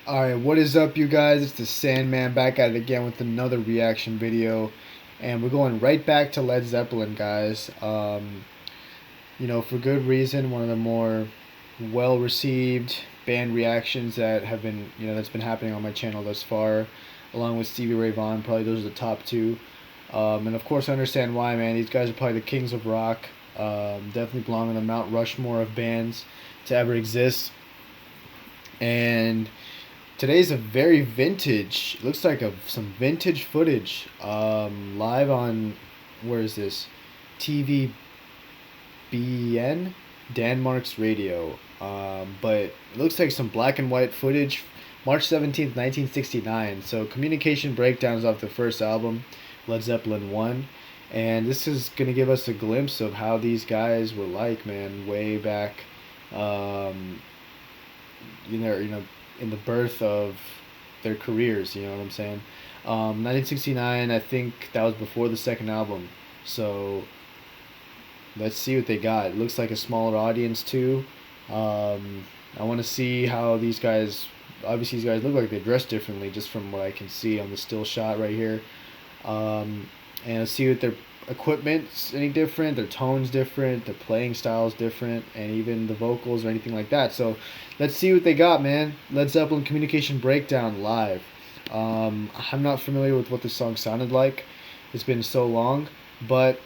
Alright, what is up, you guys? It's the Sandman back at it again with another reaction video. And we're going right back to Led Zeppelin, guys. For good reason, one of the more well received band reactions that have been, that's been happening on my channel thus far, along with Stevie Ray Vaughan. Probably those are the top two. And of course, I understand why, man. These guys are probably the kings of rock. Definitely belong in the Mount Rushmore of bands to ever exist. And today's a very vintage. Looks like some vintage footage. Live on, where is this? TVBN, Denmark's radio. But it looks like some black and white footage. March 17th, 1969. So Communication Breakdowns off the first album, Led Zeppelin 1. And this is going to give us a glimpse of how these guys were like, man, way back. Um, in the birth of their careers. You know what I'm saying? 1969. I think that was before the second album. So let's see what they got. It looks like a smaller audience too. I want to see how these guys. Obviously, these guys look like they dress differently, just from what I can see on the still shot right here. Um, and see what their equipment's any different, their tone's different, their playing style's different, and even the vocals or anything like that. So let's see what they got, man. Led Zeppelin Communication Breakdown live. I'm not familiar with what this song sounded like. It's been so long, but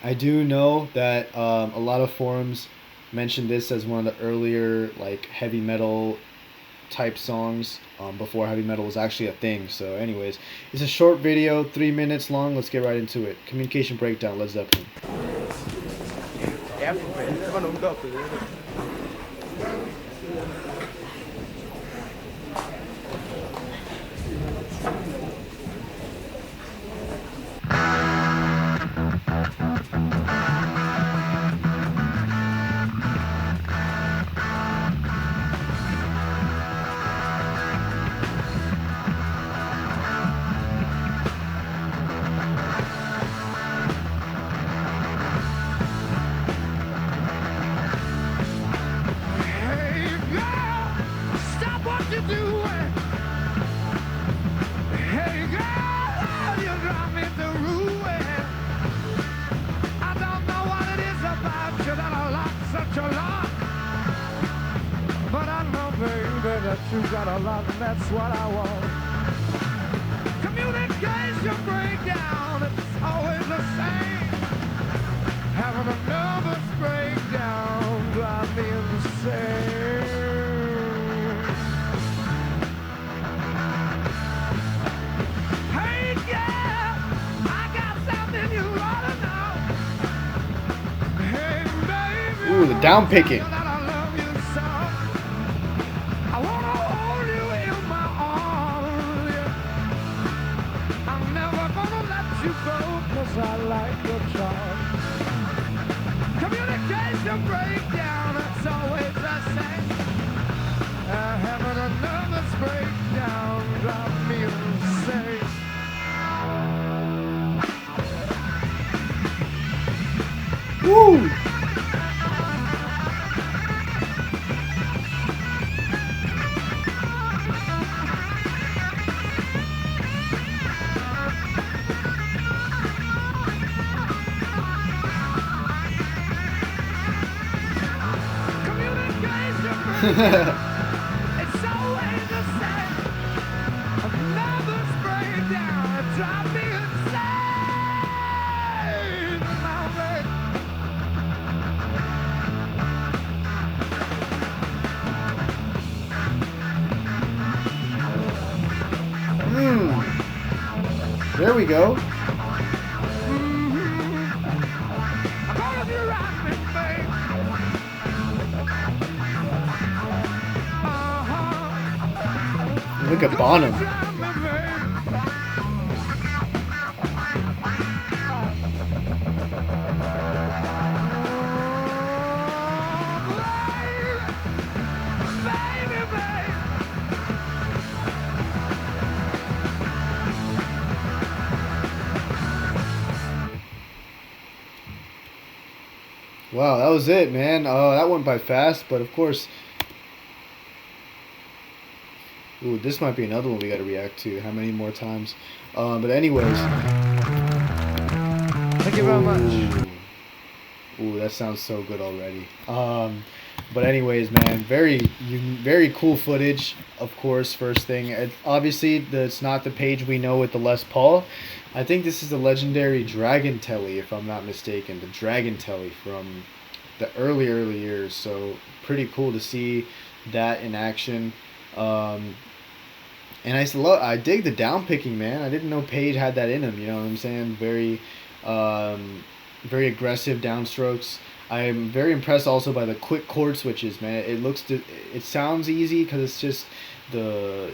I do know that a lot of forums mentioned this as one of the earlier like heavy metal type songs before heavy metal was actually a thing. So anyways, it's a short video, 3 minutes long. Let's get right into it. Communication Breakdown, Led Zeppelin. That you got a lot, and that's what I want. Communication breakdown, it's always the same. Having a nervous breakdown drive me insane. Hey, yeah, I got something you ought to know. Hey, baby, Ooh, the down picking. I like your charm. Communication breakdown, it's always the same. Having a nervous breakdown drive me insane. Woo! It's always the same. A nervous breakdown, it drives me insane. Now, babe. There we go. I'm gonna be right, babe. Look at Bonham. Wow, that was it, man. That went by fast, but of course, Ooh, this might be another one we got to react to. How many more times? But anyways, Thank you very much. ooh, that sounds so good already. But anyways, man, very cool footage. Of course, first thing, obviously, it's not the page we know with the Les Paul. I think this is the legendary Dragon Telly, if I'm not mistaken, the Dragon Telly from the early years. So pretty cool to see that in action. Um, and I dig the down picking, man. I didn't know Page had that in him. You know what I'm saying? Um, very aggressive downstrokes. I'm very impressed also by the quick chord switches, man. It sounds easy because it's just the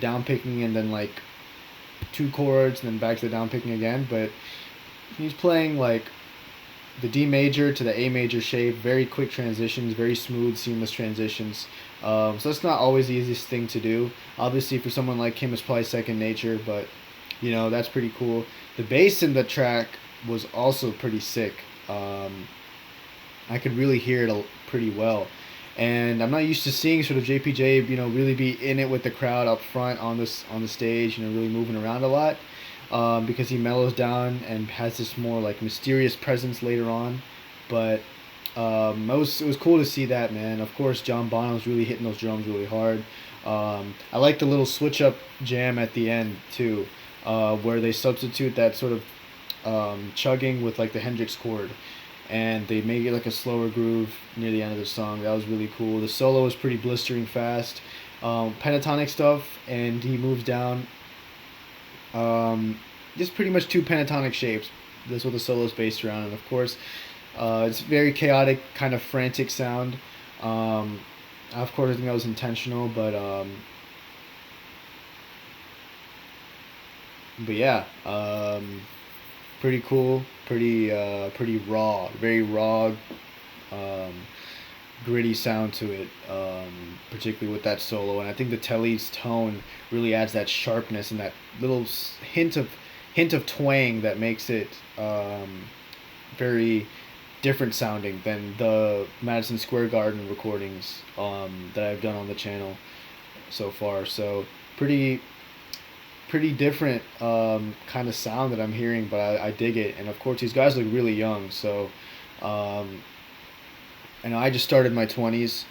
down picking and then like two chords and then back to the down picking again. But he's playing like the D major to the A major shape, very quick transitions, very smooth, seamless transitions. So that's not always the easiest thing to do. Obviously, for someone like him, it's probably second nature, but that's pretty cool. The bass in the track was also pretty sick. I could really hear it pretty well. And I'm not used to seeing sort of JPJ, really be in it with the crowd up front on the stage, really moving around a lot, because he mellows down and has this more like mysterious presence later on. But it was cool to see that, man. Of course, John Bonham's really hitting those drums really hard. I like the little switch up jam at the end too, where they substitute that sort of chugging with like the Hendrix chord, and they make it like a slower groove near the end of the song. That was really cool. The solo was pretty blistering fast, pentatonic stuff, and he moves down. Just pretty much two pentatonic shapes. That's what the solo is based around, and of course, it's very chaotic, kind of frantic sound. Of course, I think that was intentional, but yeah, pretty cool, pretty raw, very raw, um, gritty sound to it, particularly with that solo. And I think the Telly's tone really adds that sharpness and that little hint of twang that makes it very different sounding than the Madison Square Garden recordings that I've done on the channel so far. So pretty different kind of sound that I'm hearing, but I dig it. And of course, these guys look really young. So, um, and I just started my 20s.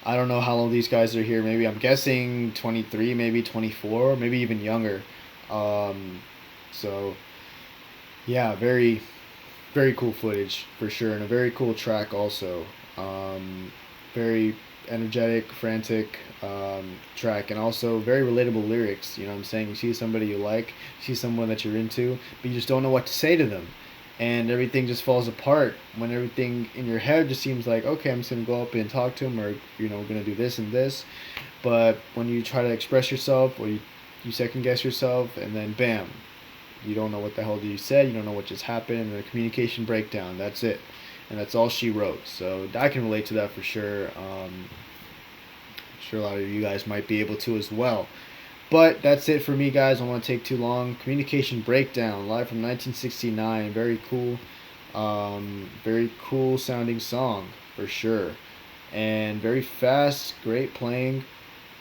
I don't know how long these guys are here. Maybe I'm guessing 23, maybe 24, maybe even younger. So, yeah, very cool footage for sure, and a very cool track also. Very energetic, frantic track, and also very relatable lyrics. You know what I'm saying? You see somebody you like, you see someone that you're into, but you just don't know what to say to them. And everything just falls apart when everything in your head just seems like, okay, I'm just going to go up and talk to him, or, we're going to do this and this. But when you try to express yourself, or you second guess yourself, and then bam, you don't know what the hell you said, you don't know what just happened, and the communication breakdown, that's it. And that's all she wrote. So I can relate to that for sure. I'm sure a lot of you guys might be able to as well. But that's it for me, guys. I don't want to take too long. Communication Breakdown, live from 1969. Very cool sounding song for sure. And very fast, great playing,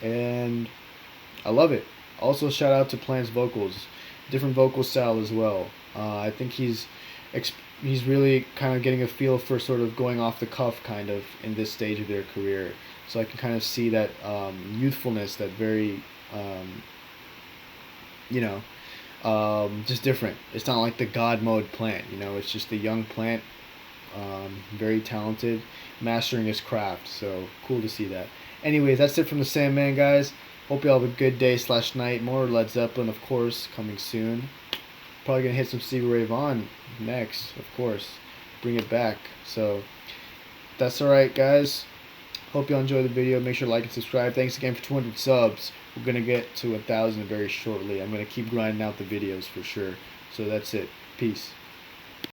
and I love it. Also, shout out to Plant's vocals, different vocal style as well. I think he's really kind of getting a feel for sort of going off the cuff kind of in this stage of their career. So I can kind of see that youthfulness, that very, you know, just different. It's not like the God mode Plant, it's just the young Plant, very talented, mastering his craft. So cool to see that. Anyways, that's it from the Sandman, guys. Hope you all have a good day / night. More Led Zeppelin, of course, coming soon. Probably gonna hit some Stevie Ray Vaughan next, of course. Bring it back. So that's alright, guys. Hope you all enjoy the video. Make sure to like and subscribe. Thanks again for 200 subs. We're gonna get to 1,000 very shortly. I'm gonna keep grinding out the videos for sure. So that's it. Peace.